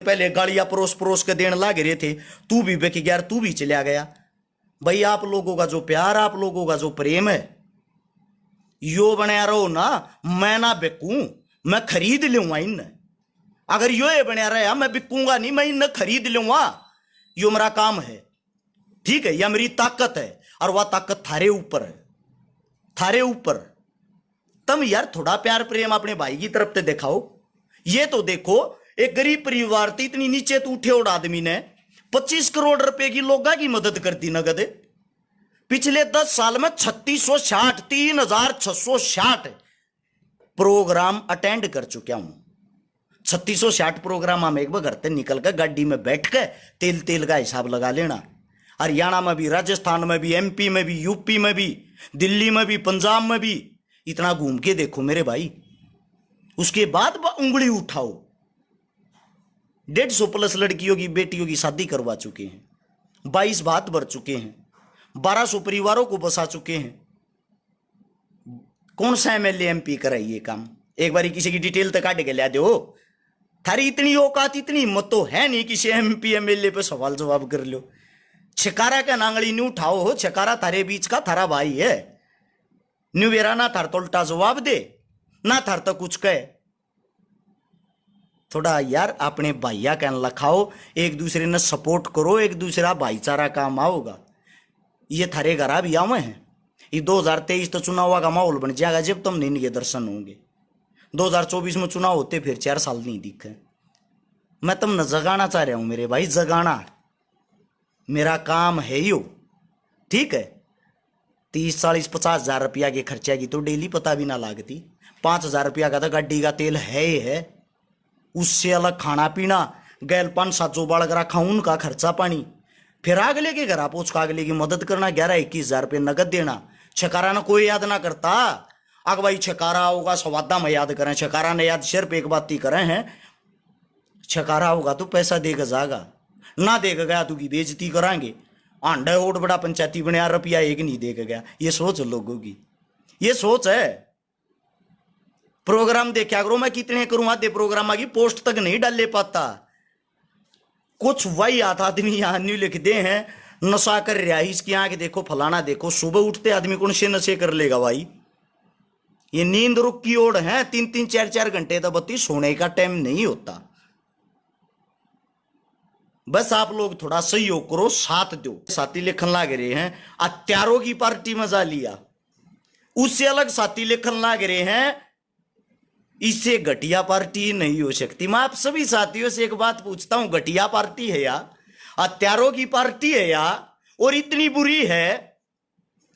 पहले गालियां परोस परोस के देने लग रहे थे, तू भी बेक गया, तू भी चला गया। भाई आप लोगों का जो प्यार, आप लोगों का जो प्रेम है, यो बना रहो ना। मैं ना बिकूं, मैं खरीद लूंगा इन। अगर यो ये बना रहा मैं बिकूंगा नहीं, मैं इन खरीद लूंगा। यो मेरा काम है, ठीक है, या मेरी ताकत है, और वह ताकत थारे ऊपर है, थारे ऊपर। तुम यार थोड़ा प्यार प्रेम अपने भाई की तरफ से दिखाओ। ये तो देखो, एक गरीब परिवार थी, इतनी नीचे तो उठे और आदमी ने 25 करोड़ रुपए की लोगों की मदद कर दी नगद। पिछले 10 साल में 3660 प्रोग्राम अटेंड कर चुका हूं। 3660 प्रोग्राम हम एक बार घर से निकल कर गाड़ी में बैठ के तेल तेल का हिसाब लगा लेना। हरियाणा में भी, राजस्थान में भी, एमपी में भी, यूपी में भी, दिल्ली में भी, पंजाब में भी, इतना घूम के देखो मेरे भाई। उसके बाद उंगली उठाओ। 150 प्लस लड़कियों की बेटियों की शादी करवा चुके हैं, 22 भात भर चुके हैं, 1200 परिवारों को बसा चुके हैं। कौन सा एमएलए एमपी कराई ये काम? एक बारी किसी की डिटेल तक काट के ला दो। थारी इतनी औकात, इतनी हिम्मत तो है नहीं किसी एमपी एमएलए पे सवाल जवाब कर लो। छकारा का नांगली नहीं उठाओ हो, छकारा थारे बीच का थारा भाई है। न्यूवेरा ना थार तो उल्टा जवाब दे, ना थार तो कुछ कहे। थोड़ा यार अपने भाइया कहने लखाओ, एक दूसरे ने सपोर्ट करो, एक दूसरा भाईचारा काम आओगा। ये थारे घर भी आवे हैं। ये 2023 तो चुनाव का माहौल बन जाएगा जब तुम नहीं इनके दर्शन होंगे। 2024 में चुनाव होते फिर 4 साल नहीं दिखे। मैं तुम न जगाना चाह रहा हूं मेरे भाई, जगाना मेरा काम है यो, ठीक है। 30, 40, 50 हजार रुपया के खर्चा की तो डेली पता भी ना लागती। 5,000 रुपया का तो गाड़ी का तेल है ही है, उससे अलग खाना पीना, गैल 5-7 जो बाढ़ रखा उनका खर्चा पानी, फिर अगले के घर पहुंच का अगले की मदद करना, 11-21 हजार रुपये नगद देना। छकारा ने कोई याद ना करता। अग भाई छकारा होगा सवादा में याद करें, छकारा ने याद सिर्फ एक बात ही करें हैं, छकारा होगा तो पैसा देगा जागा, ना देगा गया तो की बेइज्जती कराएंगे। आंडा ओट बड़ा पंचायती बने, रुपया एक नहीं देगा गया। ये सोच लोगों की, ये सोच है। प्रोग्राम देखा करो, मैं कितने करूं आधे प्रोग्राम की पोस्ट तक नहीं डाले पाता। कुछ वही आता आदमी यहां नहीं लिखते हैं, नशा कर रहा है, इसकी आंख देखो, फलाना देखो। सुबह उठते आदमी कौन से नशे कर लेगा भाई? ये नींद रुक की ओर है, 3-3, 4-4 घंटे तो बत्ती सोने का टाइम नहीं होता। बस आप लोग थोड़ा सहयोग करो, साथ दो। साथी लेखन लाग रहे हैं हत्यारों की पार्टी मजा लिया, उससे अलग साथी लेखन लाग रहे हैं, इससे घटिया पार्टी नहीं हो सकती। मैं आप सभी साथियों से एक बात पूछता हूं, घटिया पार्टी है या हत्यारों की पार्टी है या, और इतनी बुरी है,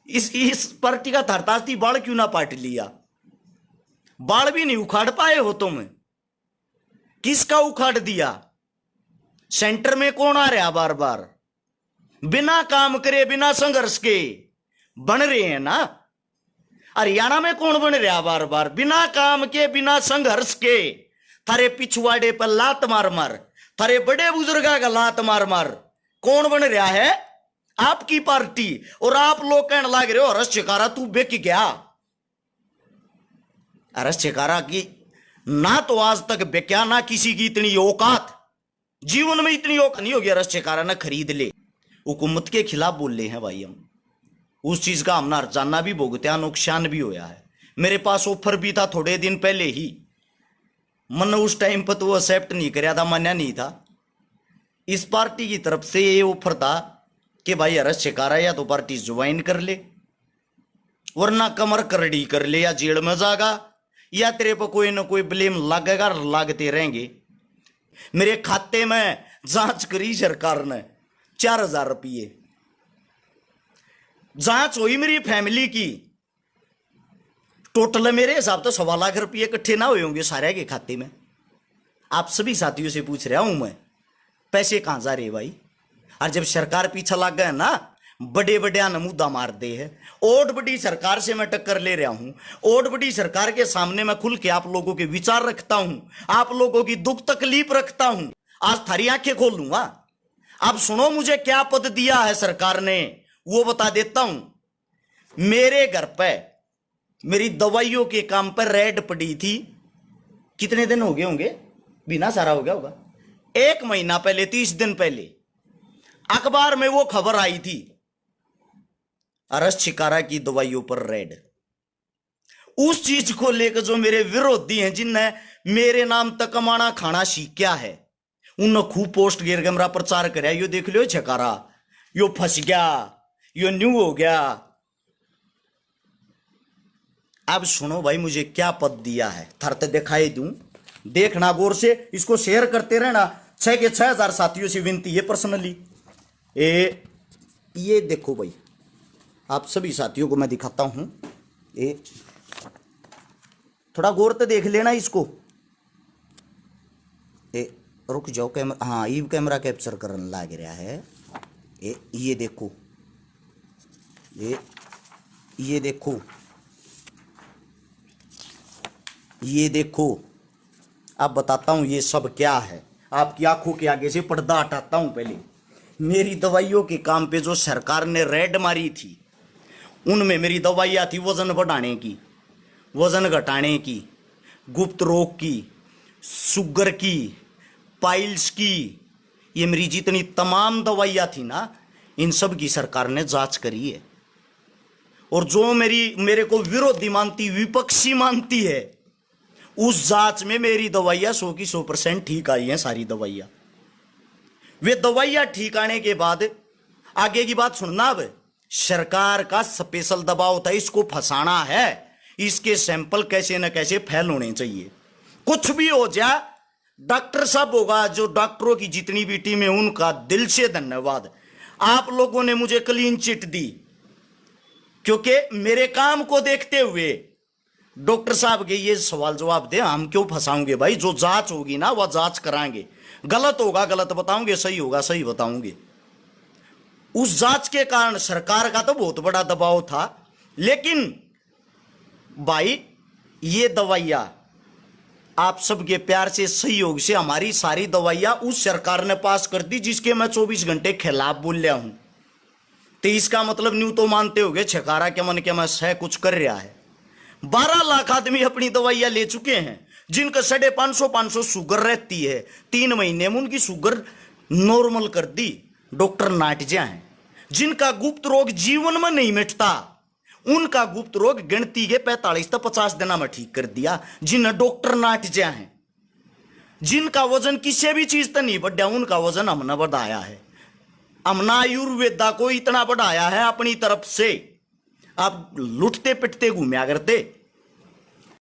इस पार्टी का थरतास्ती बाढ़ क्यों ना पाट लिया? बाढ़ भी नहीं उखाड़ पाए हो तुम, किसका उखाड़ दिया? सेंटर में कौन आ रहा बार बार? बिना काम करे, बिना संघर्ष के बन रहे हैं ना। हरियाणा में कौन बन रहा बार बार? बिना काम के, बिना संघर्ष के, थारे पिछवाड़े पर लात मार मार, थारे बड़े बुजुर्गा का लात मार मार कौन बन रहा है? आपकी पार्टी। और आप लोग कहने लग रहे हो हरस छकारा तू बेक गया। हरस छकारा की ना तो आज तक बेक्या, ना किसी की इतनी औकात, जीवन में इतनी औकात नहीं होगी हरस छकारा ना खरीद ले। हुकूमत के खिलाफ बोल रहे हैं भाई हम, उस चीज का हमने हरजाना भी भुगत्या, नुकसान भी होया है। मेरे पास ऑफर भी था थोड़े दिन पहले ही, मैंने उस टाइम पर तो वो एक्सेप्ट नहीं कराया था, मान्या नहीं था। इस पार्टी की तरफ से ये ऑफर था कि भाई हरस छकारा या तो पार्टी ज्वाइन कर ले, वरना कमर करड़ी कर ले, या जेल में जाएगा, या तेरे पर कोई ना कोई ब्लेम लगेगा, लागते रहेंगे। मेरे खाते में जांच करी सरकार ने 4,000 रुपये, जांच हुई मेरी फैमिली की, टोटल मेरे हिसाब तो 1.25 लाख रुपये इकट्ठे ना हुए होंगे सारे के खाते में। आप सभी साथियों से पूछ रहा हूं मैं, पैसे कहां जा रहे भाई? और जब सरकार पीछे लग गए ना, बड़े बड़े नमूदा मार दे है। और बड़ी सरकार से मैं टक्कर ले रहा हूं, और बड़ी सरकार के सामने मैं खुल के आप लोगों के विचार रखता हूं, आप लोगों की दुख तकलीफ रखता हूं। आज थारी आंखें खोल लूंगा। अब सुनो, मुझे क्या पद दिया है सरकार ने वो बता देता हूं। मेरे घर पे मेरी दवाइयों के काम पर रेड पड़ी थी, कितने दिन हो गए होंगे, बिना सारा हो गया होगा, 1 महीना पहले, 30 दिन पहले अखबार में वो खबर आई थी, अरस शिकारा की दवाइयों पर रेड। उस चीज को लेकर जो मेरे विरोधी हैं, जिनने मेरे नाम तक कमाना खाना सीखा है, उन खूब पोस्ट गिर के मेरा प्रचार कराया, यो देख लो छकारा, यो फंस गया, यो न्यू हो गया। अब सुनो भाई, मुझे क्या पद दिया है, थरते दिखाई दूं, देखना गौर से, इसको शेयर करते रहना। 6 के 6000 साथियों से विनती है पर्सनली। ये देखो भाई, आप सभी साथियों को मैं दिखाता हूं, थोड़ा गौर से देख लेना इसको। रुक जाओ, कैमरा, हाँ ये कैमरा कैप्चर करने लग रहा है। ये देखो, ये देखो, ये देखो। अब बताता हूं ये सब क्या है, आपकी आंखों के आगे से पर्दा हटाता हूं। पहले मेरी दवाइयों के काम पे जो सरकार ने रेड मारी थी, उनमें मेरी दवाइयाँ थी वजन बढ़ाने की, वजन घटाने की, गुप्त रोग की, शुगर की, पाइल्स की। ये मेरी जितनी तमाम दवाइयाँ थी ना, इन सब की सरकार ने जांच करी है। और जो मेरे को विरोधी मानती, विपक्षी मानती है, उस जांच में मेरी दवाइयाँ 100 की 100% ठीक आई हैं, सारी दवाइयाँ। वे दवाइयाँ ठीक आने के बाद आगे की बात सुनना। अब सरकार का स्पेशल दबाव था, इसको फंसाना है, इसके सैंपल कैसे न कैसे फेल होने चाहिए। कुछ भी हो जाए, डॉक्टर साहब होगा, जो डॉक्टरों की जितनी भी टीम है, उनका दिल से धन्यवाद। आप लोगों ने मुझे क्लीन चिट दी, क्योंकि मेरे काम को देखते हुए डॉक्टर साहब के ये सवाल जवाब दे, हम क्यों फंसाओगे भाई, जो जांच होगी ना वह जांच कराएंगे, गलत होगा गलत बताओगे, सही होगा सही बताओगे। उस जांच के कारण सरकार का तो बहुत बड़ा दबाव था। लेकिन भाई ये दवाइयां आप सबके प्यार से, सहयोग से हमारी सारी दवाइयां उस सरकार ने पास कर दी, जिसके मैं 24 घंटे खिलाफ बोल रहा हूं। तो इसका मतलब न्यू तो मानते होगे छकारा के मन के में सह कुछ कर रहा है। 12 लाख आदमी अपनी दवाइयां ले चुके हैं, जिनका 550 शुगर रहती है। 3 महीने में उनकी शुगर नॉर्मल कर दी, डॉक्टर नाटजा हैं। जिनका गुप्त रोग जीवन में नहीं मिटता, उनका गुप्त रोग गिनती के 45 से 50 दिन में ठीक कर दिया, जिन्हें डॉक्टर नाटजा हैं। जिनका वजन किसी भी चीज से नहीं बढ़ा, उनका वजन हमने बढ़ाया है। हमने आयुर्वेदा को इतना बढ़ाया है अपनी तरफ से। आप लुटते पिटते घूमया करते,